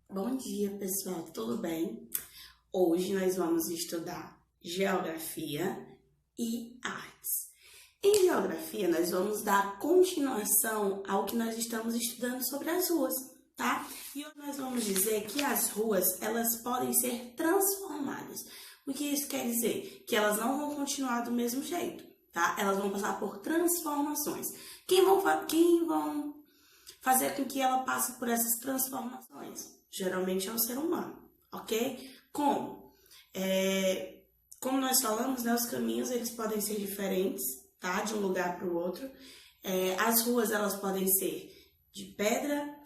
Bom dia, pessoal, tudo bem? Hoje nós vamos estudar Geografia e Artes. Em Geografia, nós vamos dar continuação ao que nós estamos estudando sobre as ruas, tá? E hoje nós vamos dizer que as ruas, elas podem ser transformadas. O que isso quer dizer? Que elas não vão continuar do mesmo jeito, tá? Elas vão passar por transformações. Quem vão fazer com que ela passe por essas transformações? Geralmente é o ser humano, ok? Como? Como nós falamos, né, os caminhos eles podem ser diferentes, tá? De um lugar para o outro. As ruas elas podem ser de pedra,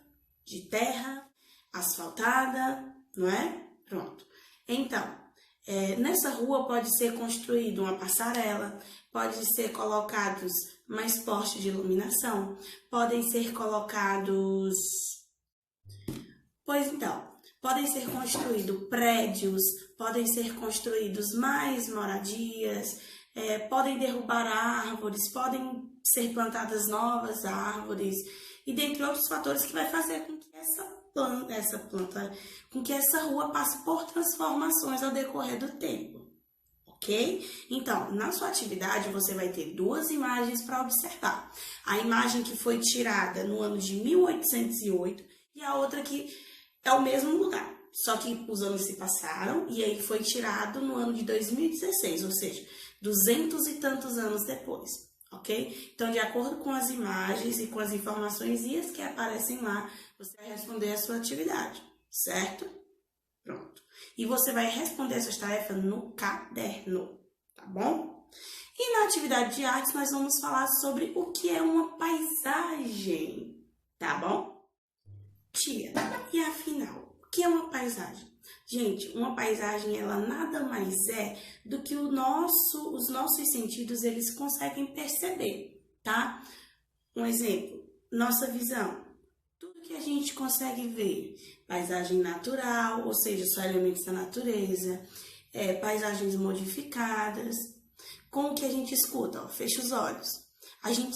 de terra, asfaltada, não é? Pronto. Então, nessa rua pode ser construída uma passarela, pode ser colocados mais postes de iluminação, podem ser colocados. Pois então, podem ser construídos prédios, podem ser construídos mais moradias, podem derrubar árvores, podem ser plantadas novas árvores, e dentre outros fatores que vai fazer com que com que essa rua passe por transformações ao decorrer do tempo. Ok? Então, na sua atividade, você vai ter duas imagens para observar. A imagem que foi tirada no ano de 1808 e a outra que é o mesmo lugar, só que os anos se passaram e aí foi tirado no ano de 2016, ou seja, 200 e tantos anos depois, ok? Então, de acordo com as imagens e com as informações e as que aparecem lá, você vai responder a sua atividade, certo? Pronto. E você vai responder essas tarefas no caderno, tá bom? E na atividade de artes, nós vamos falar sobre o que é uma paisagem, tá bom? Tia, e afinal, o que é uma paisagem? Gente, uma paisagem, ela nada mais é do que os nossos sentidos, eles conseguem perceber, tá? Um exemplo, nossa visão. Tudo que a gente consegue ver, paisagem natural, ou seja, só elementos da natureza, paisagens modificadas, com o que a gente escuta, ó, fecha os olhos.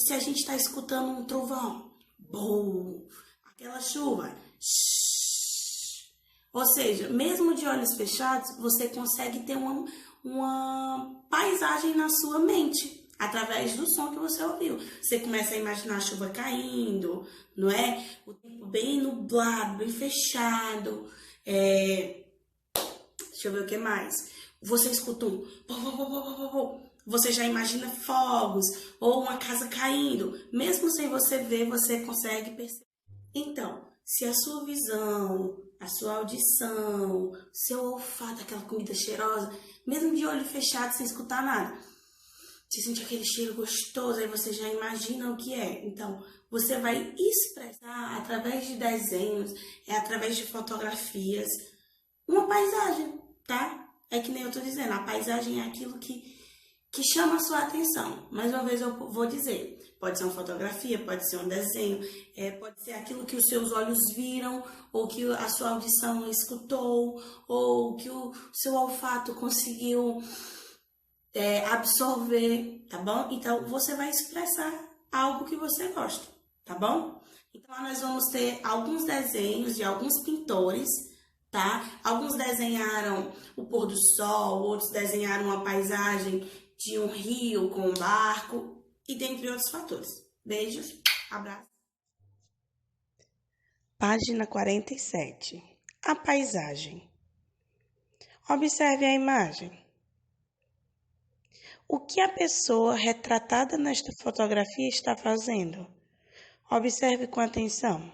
Se a gente está escutando um trovão, bom, aquela chuva, shhh. Ou seja, mesmo de olhos fechados, você consegue ter uma paisagem na sua mente, através do som que você ouviu. Você começa a imaginar a chuva caindo, não é? O tempo bem nublado, bem fechado. Deixa eu ver o que mais. Você escuta um pô, pô, pô, pô, pô, pô. Você já imagina fogos ou uma casa caindo. Mesmo sem você ver, você consegue perceber. Então, se a sua visão, a sua audição, seu olfato, aquela comida cheirosa, mesmo de olho fechado, sem escutar nada, você sente aquele cheiro gostoso, aí você já imagina o que é. Então, você vai expressar através de desenhos, através de fotografias, uma paisagem, tá? É que nem eu tô dizendo, a paisagem é aquilo que chama a sua atenção. Mais uma vez eu vou dizer, pode ser uma fotografia, pode ser um desenho, pode ser aquilo que os seus olhos viram, ou que a sua audição escutou, ou que o seu olfato conseguiu absorver, tá bom? Então, você vai expressar algo que você gosta, tá bom? Então, nós vamos ter alguns desenhos de alguns pintores, tá? Alguns desenharam o pôr do sol, outros desenharam uma paisagem de um rio com um barco e dentre outros fatores. Beijos, abraço. Página 47. A paisagem. Observe a imagem. O que a pessoa retratada nesta fotografia está fazendo? Observe com atenção.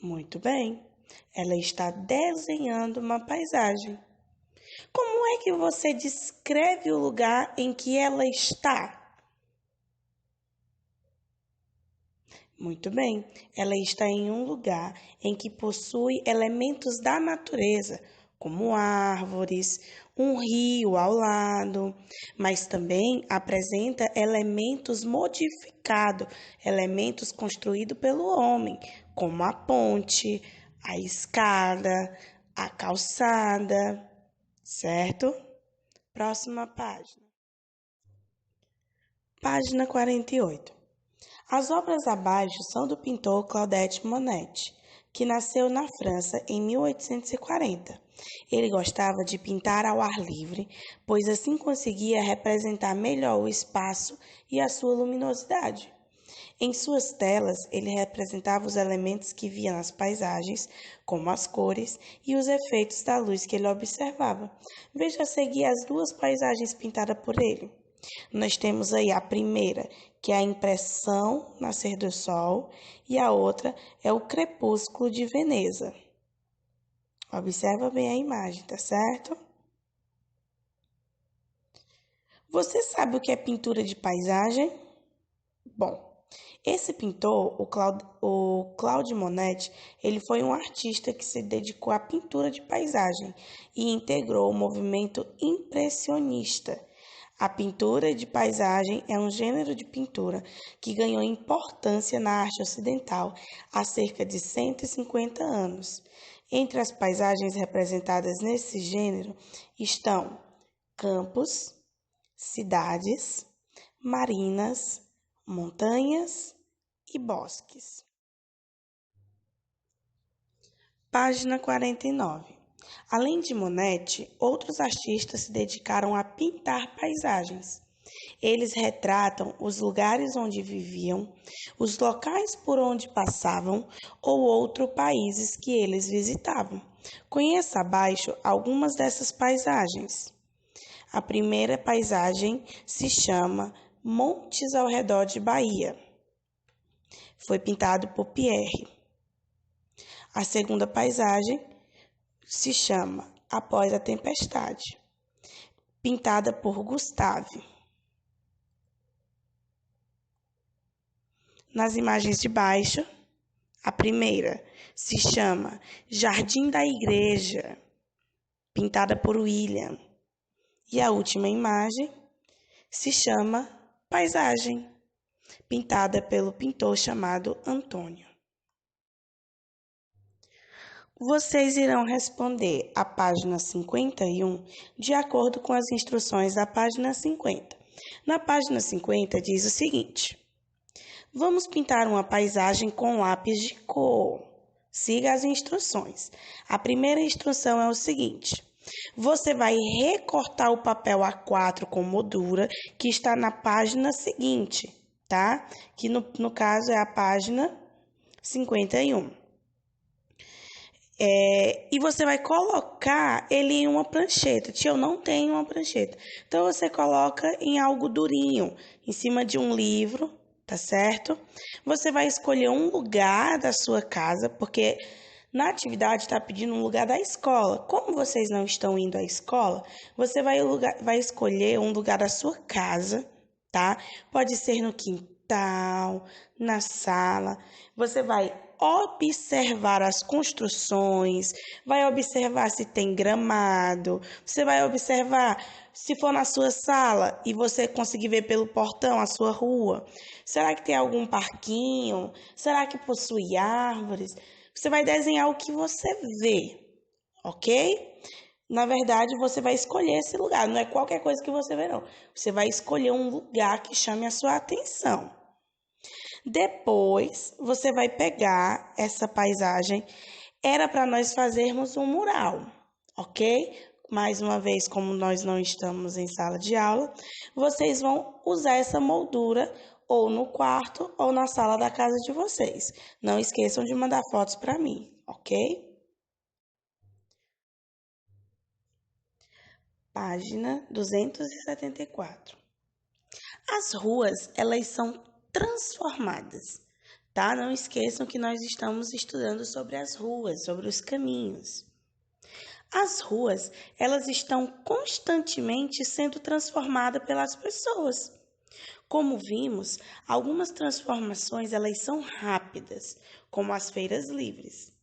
Muito bem. Ela está desenhando uma paisagem. Como é que você descreve o lugar em que ela está? Muito bem, ela está em um lugar em que possui elementos da natureza, como árvores, um rio ao lado, mas também apresenta elementos modificados, elementos construídos pelo homem, como a ponte, a escada, a calçada, certo? Próxima página. Página 48. As obras abaixo são do pintor Claudette Monet, que nasceu na França em 1840. Ele gostava de pintar ao ar livre, pois assim conseguia representar melhor o espaço e a sua luminosidade. Em suas telas, ele representava os elementos que via nas paisagens, como as cores e os efeitos da luz que ele observava. Veja a seguir as duas paisagens pintadas por ele. Nós temos aí a primeira, que é a impressão Nascer do Sol, e a outra é o Crepúsculo de Veneza. Observa bem a imagem, tá certo? Você sabe o que é pintura de paisagem? Bom, esse pintor, o Claude Monet, ele foi um artista que se dedicou à pintura de paisagem e integrou o movimento impressionista. A pintura de paisagem é um gênero de pintura que ganhou importância na arte ocidental há cerca de 150 anos. Entre as paisagens representadas nesse gênero estão campos, cidades, marinas, montanhas e bosques. Página 49. Além de Monet, outros artistas se dedicaram a pintar paisagens. Eles retratam os lugares onde viviam, os locais por onde passavam ou outros países que eles visitavam. Conheça abaixo algumas dessas paisagens. A primeira paisagem se chama Montes ao Redor de Bahia. Foi pintado por Pierre. A segunda paisagem se chama Após a Tempestade, pintada por Gustave. Nas imagens de baixo, a primeira se chama Jardim da Igreja, pintada por William. E a última imagem se chama Paisagem, pintada pelo pintor chamado Antônio. Vocês irão responder a página 51 de acordo com as instruções da página 50. Na página 50 diz o seguinte: vamos pintar uma paisagem com lápis de cor. Siga as instruções. A primeira instrução é o seguinte: você vai recortar o papel A4 com moldura que está na página seguinte, tá? Que no caso é a página 51. E você vai colocar ele em uma prancheta. Tia, eu não tenho uma prancheta. Então, você coloca em algo durinho, em cima de um livro, tá certo? Você vai escolher um lugar da sua casa, porque na atividade está pedindo um lugar da escola. Como vocês não estão indo à escola, você vai escolher um lugar da sua casa, tá? Pode ser no quintal, na sala. Você vai observar as construções, vai observar se tem gramado, você vai observar se for na sua sala e você conseguir ver pelo portão a sua rua. Será que tem algum parquinho? Será que possui árvores? Você vai desenhar o que você vê, ok? Na verdade, você vai escolher esse lugar, não é qualquer coisa que você vê, não. Você vai escolher um lugar que chame a sua atenção. Depois, você vai pegar essa paisagem. Era para nós fazermos um mural, ok? Mais uma vez, como nós não estamos em sala de aula, vocês vão usar essa moldura ou no quarto ou na sala da casa de vocês. Não esqueçam de mandar fotos para mim, ok? Página 274. As ruas, elas são transformadas, tá? Não esqueçam que nós estamos estudando sobre as ruas, sobre os caminhos. As ruas, elas estão constantemente sendo transformadas pelas pessoas. Como vimos, algumas transformações, elas são rápidas, como as feiras livres.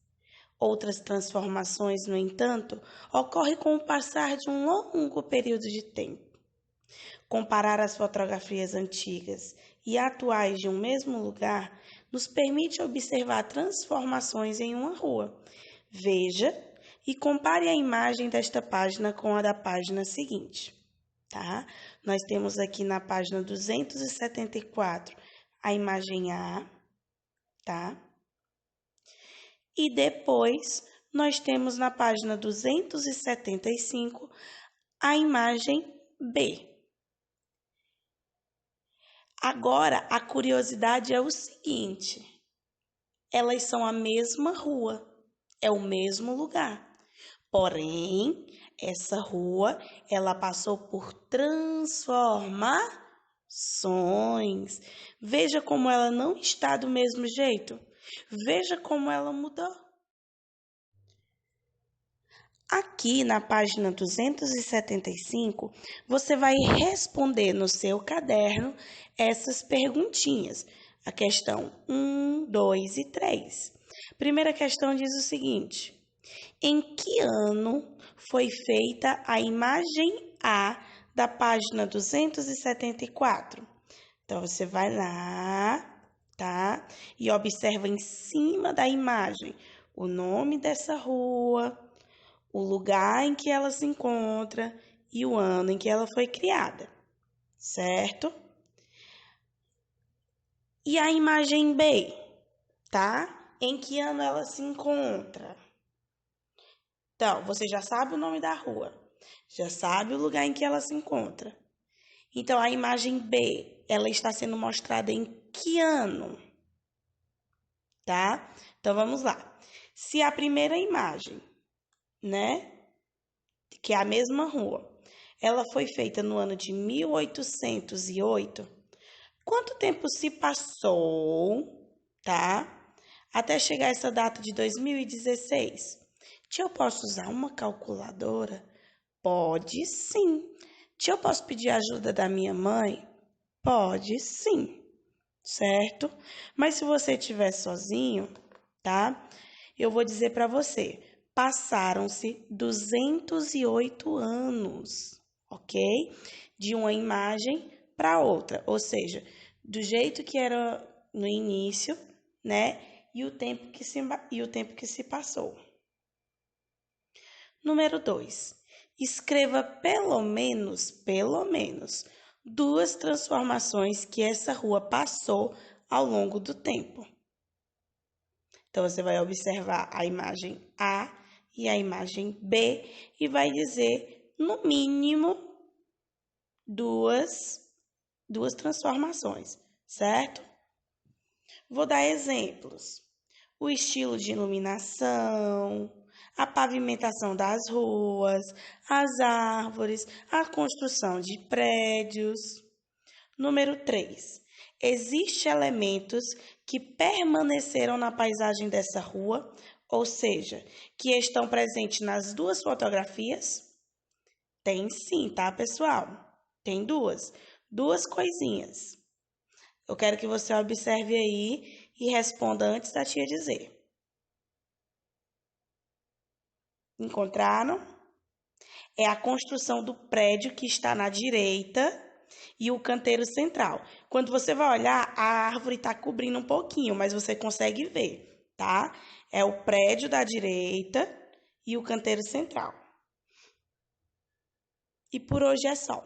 Outras transformações, no entanto, ocorrem com o passar de um longo período de tempo. Comparar as fotografias antigas e atuais de um mesmo lugar nos permite observar transformações em uma rua. Veja e compare a imagem desta página com a da página seguinte, tá? Nós temos aqui na página 274 a imagem A, tá? E depois nós temos na página 275 a imagem B. Agora, a curiosidade é o seguinte: elas são a mesma rua, é o mesmo lugar. Porém, essa rua, ela passou por transformações. Veja como ela não está do mesmo jeito. Veja como ela mudou. Aqui na página 275, você vai responder no seu caderno essas perguntinhas. A questão 1, 2 e 3. Primeira questão diz o seguinte: em que ano foi feita a imagem A da página 274? Então, você vai lá, tá? E observa em cima da imagem o nome dessa rua, o lugar em que ela se encontra e o ano em que ela foi criada, certo? E a imagem B, tá? Em que ano ela se encontra? Então, você já sabe o nome da rua, já sabe o lugar em que ela se encontra. Então, a imagem B, ela está sendo mostrada em que ano? Tá? Então, vamos lá. Se a primeira imagem, né, que é a mesma rua, ela foi feita no ano de 1808, quanto tempo se passou, tá? Até chegar essa data de 2016. Tia, eu posso usar uma calculadora? Pode sim. Tia, eu posso pedir ajuda da minha mãe? Pode sim, certo? Mas se você estiver sozinho, tá? Eu vou dizer para você, passaram-se 208 anos, ok? De uma imagem para outra, ou seja, do jeito que era no início, né? E o tempo que se passou. Número 2. Escreva pelo menos, duas transformações que essa rua passou ao longo do tempo. Então, você vai observar a imagem A e a imagem B e vai dizer, no mínimo, duas transformações, certo? Vou dar exemplos. O estilo de iluminação, a pavimentação das ruas, as árvores, a construção de prédios. Número 3. Existem elementos que permaneceram na paisagem dessa rua, ou seja, que estão presentes nas duas fotografias? Tem sim, tá, pessoal? Tem duas coisinhas. Eu quero que você observe aí e responda antes da tia dizer. Encontraram? É a construção do prédio que está na direita e o canteiro central. Quando você vai olhar, a árvore está cobrindo um pouquinho, mas você consegue ver, tá? É o prédio da direita e o canteiro central. E por hoje é só.